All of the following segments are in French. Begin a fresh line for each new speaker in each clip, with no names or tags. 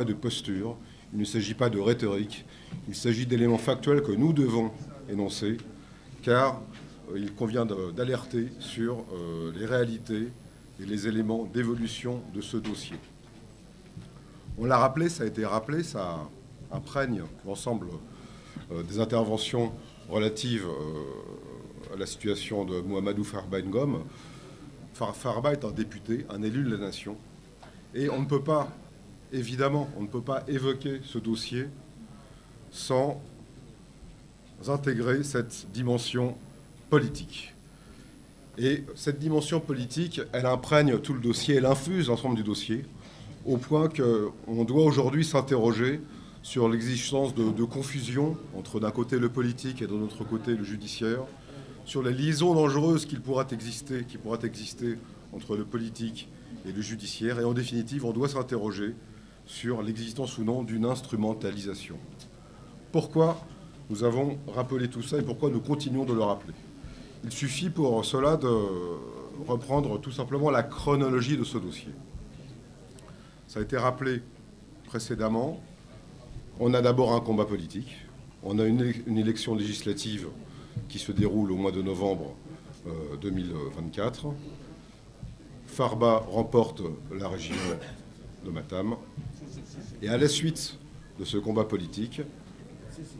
De posture, il ne s'agit pas de rhétorique, il s'agit d'éléments factuels que nous devons énoncer, car il convient d'alerter sur les réalités et les éléments d'évolution de ce dossier. On l'a rappelé, ça a été rappelé, ça imprègne l'ensemble des interventions relatives à la situation de Mouhamadou Farba Ngom. Farba est un député, un élu de la nation, et on ne peut pas, évidemment, on ne peut pas évoquer ce dossier sans intégrer cette dimension politique. Et cette dimension politique, elle imprègne tout le dossier, elle infuse l'ensemble du dossier, au point qu'on doit aujourd'hui s'interroger sur l'existence de confusion entre d'un côté le politique et de l'autre côté le judiciaire, sur les liaisons dangereuses qui pourraient exister entre le politique et le judiciaire. Et en définitive, on doit s'interroger sur l'existence ou non d'une instrumentalisation. Pourquoi nous avons rappelé tout ça et pourquoi nous continuons de le rappeler? Il suffit pour cela de reprendre tout simplement la chronologie de ce dossier. Ça a été rappelé précédemment. On a d'abord un combat politique. On a une élection législative qui se déroule au mois de novembre 2024. Farba remporte la région de Matam. Et à la suite de ce combat politique,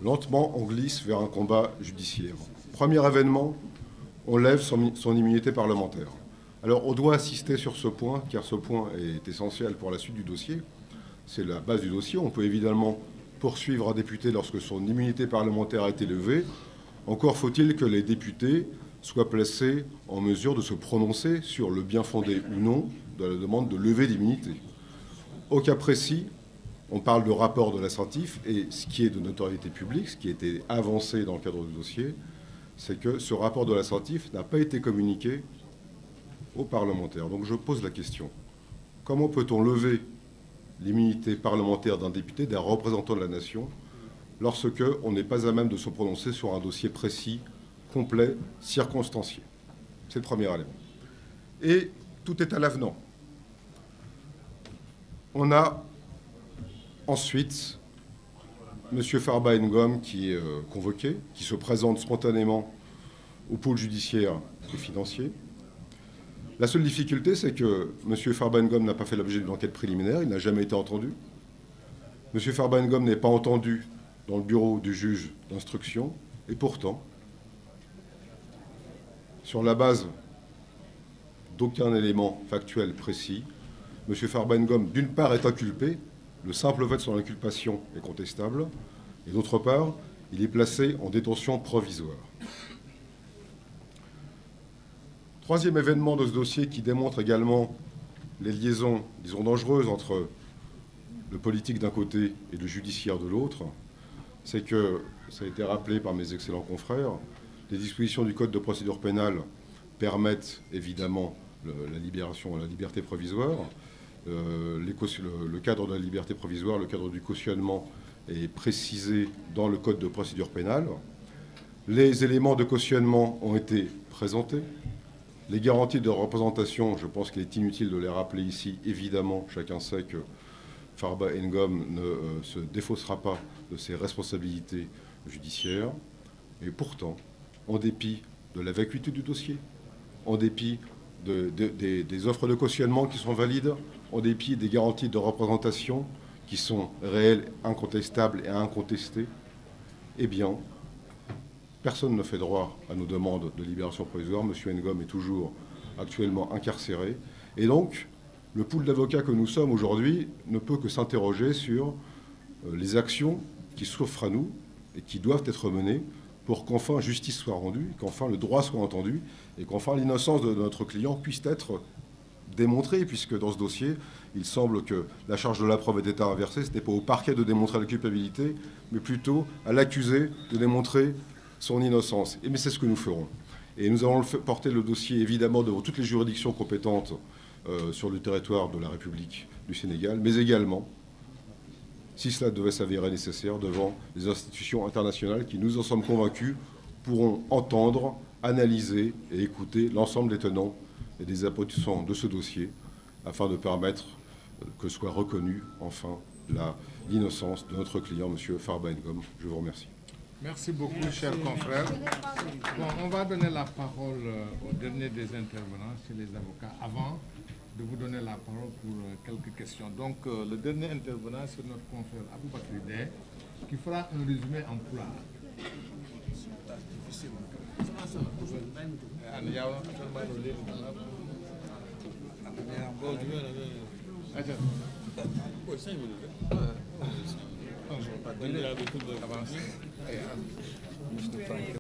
lentement, on glisse vers un combat judiciaire. Premier événement, on lève son immunité parlementaire. Alors, on doit insister sur ce point, car ce point est essentiel pour la suite du dossier. C'est la base du dossier. On peut évidemment poursuivre un député lorsque son immunité parlementaire a été levée. Encore faut-il que les députés soient placés en mesure de se prononcer sur le bien fondé ou non de la demande de levée d'immunité. Au cas précis, on parle de rapport de la CENTIF, et ce qui est de notoriété publique, ce qui a été avancé dans le cadre du dossier, c'est que ce rapport de la CENTIF n'a pas été communiqué aux parlementaires. Donc je pose la question, comment peut-on lever l'immunité parlementaire d'un député, d'un représentant de la nation, lorsque on n'est pas à même de se prononcer sur un dossier précis, complet, circonstancié? C'est le premier élément. Et tout est à l'avenant. On a ensuite M. Farba Ngom qui est convoqué, qui se présente spontanément au pôle judiciaire et financier. La seule difficulté, c'est que M. Farba Ngom n'a pas fait l'objet d'une enquête préliminaire, il n'a jamais été entendu. M. Farba Ngom n'est pas entendu dans le bureau du juge d'instruction, et pourtant, sur la base d'aucun élément factuel précis, M. Farba Ngom, d'une part, est inculpé, le simple fait de son inculpation est contestable, et d'autre part, il est placé en détention provisoire. Troisième événement de ce dossier qui démontre également les liaisons, disons, dangereuses entre le politique d'un côté et le judiciaire de l'autre, c'est que, ça a été rappelé par mes excellents confrères, les dispositions du Code de procédure pénale permettent évidemment la libération, la liberté provisoire. Le cadre de la liberté provisoire, le cadre du cautionnement est précisé dans le Code de procédure pénale. Les éléments de cautionnement ont été présentés. Les garanties de représentation, je pense qu'il est inutile de les rappeler ici. Évidemment, chacun sait que Farba Ngom ne se défaussera pas de ses responsabilités judiciaires. Et pourtant, en dépit de la vacuité du dossier, en dépit des offres de cautionnement qui sont valides, en dépit des garanties de représentation qui sont réelles, incontestables et incontestées, eh bien, personne ne fait droit à nos demandes de libération provisoire. M. Ngom est toujours actuellement incarcéré. Et donc, le pool d'avocats que nous sommes aujourd'hui ne peut que s'interroger sur les actions qui s'offrent à nous et qui doivent être menées pour qu'enfin justice soit rendue, qu'enfin le droit soit entendu et qu'enfin l'innocence de notre client puisse être démontrée, puisque dans ce dossier, il semble que la charge de la preuve ait été inversée. Ce n'était pas au parquet de démontrer la culpabilité, mais plutôt à l'accusé de démontrer son innocence. Mais c'est ce que nous ferons. Et nous allons porter le dossier, évidemment, devant toutes les juridictions compétentes sur le territoire de la République du Sénégal, mais également, si cela devait s'avérer nécessaire, devant les institutions internationales qui, nous en sommes convaincus, pourront entendre, analyser et écouter l'ensemble des tenants et des aboutissants de ce dossier, afin de permettre que soit reconnue, enfin, l'innocence de notre client, M. Farba Ngom. Je vous remercie.
Merci beaucoup, chers confrères. Bon, on va donner la parole au dernier des intervenants, chez les avocats, avant de vous donner la parole pour quelques questions. Donc, le dernier intervenant, c'est notre confrère Aboubakry Dey, qui fera un résumé en pulaar.